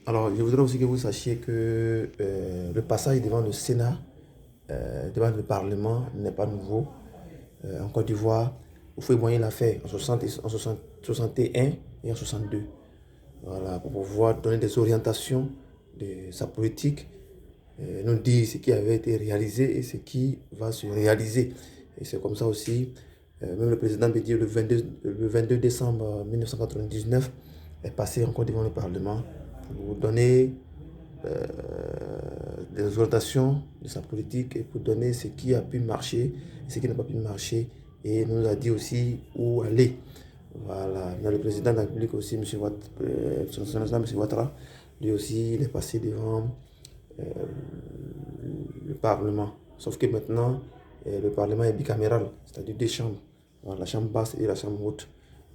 Alors, je voudrais aussi que vous sachiez que le passage devant le Sénat, devant le Parlement, n'est pas nouveau. En Côte d'Ivoire, Houphouët-Boigny l'a fait en 60, en 60 61 et en 62. Voilà, pour pouvoir donner des orientations de sa politique, nous dire ce qui avait été réalisé et ce qui va se réaliser. Et c'est comme ça aussi, même le président Bédier, le 22 décembre 1999, est passé encore devant le Parlement pour donner euh, des orientations de sa politique et pour donner ce qui a pu marcher, ce qui n'a pas pu marcher. Et nous a dit aussi où aller. Voilà. Le président de la République aussi, M. Ouattara, lui aussi, il est passé devant euh, le Parlement. Sauf que maintenant, le Parlement est bicaméral, c'est-à-dire deux chambres. Voilà, la chambre basse et la chambre haute.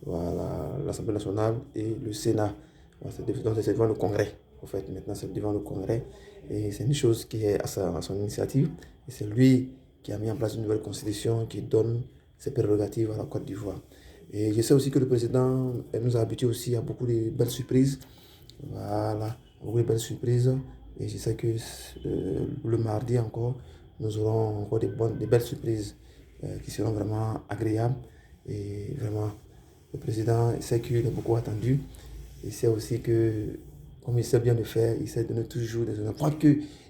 Voilà, l'Assemblée nationale et le Sénat. Voilà, c'est devant le Congrès. En fait, maintenant, c'est devant le Congrès. Et c'est une chose qui est à son initiative. Et c'est lui qui a mis en place une nouvelle constitution qui donne ses prérogatives à la Côte d'Ivoire. Et je sais aussi que le président nous a habitués aussi à beaucoup de belles surprises. Voilà, beaucoup de belles surprises. Et je sais que le mardi encore, nous aurons encore de belles surprises qui seront vraiment agréables. Et vraiment, le président sait qu'il est beaucoup attendu. Il sait aussi que, comme il sait bien le faire, il sait donner toujours des orientations.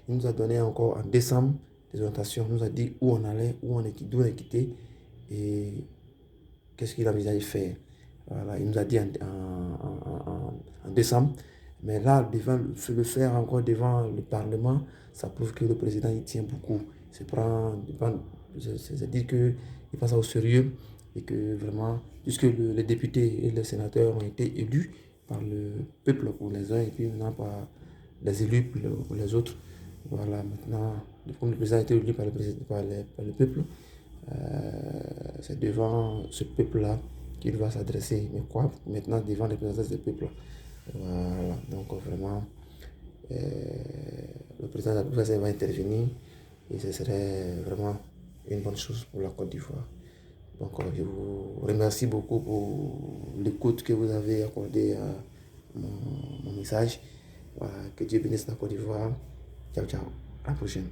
Il nous a donné encore en décembre des orientations. Il nous a dit où on allait, d'où on est quitté et qu'est-ce qu'il envisage de faire. Voilà, il nous a dit en décembre. Mais là, le faire encore devant le Parlement, ça prouve que le président il tient beaucoup. C'est-à-dire qu'il prend ça au sérieux et que vraiment, puisque les députés et les sénateurs ont été élus par le peuple pour les uns et puis maintenant par les élus pour les autres. Voilà, maintenant, comme le président a été élu par le peuple, c'est devant ce peuple-là qu'il va s'adresser. Mais quoi, maintenant devant les représentants de ce peuple. Voilà, donc vraiment, euh, le président de la République va intervenir et ce serait vraiment une bonne chose pour la Côte d'Ivoire. Donc je vous remercie beaucoup pour l'écoute que vous avez accordée à mon message. Voilà, que Dieu bénisse la Côte d'Ivoire. Ciao, ciao. À la prochaine.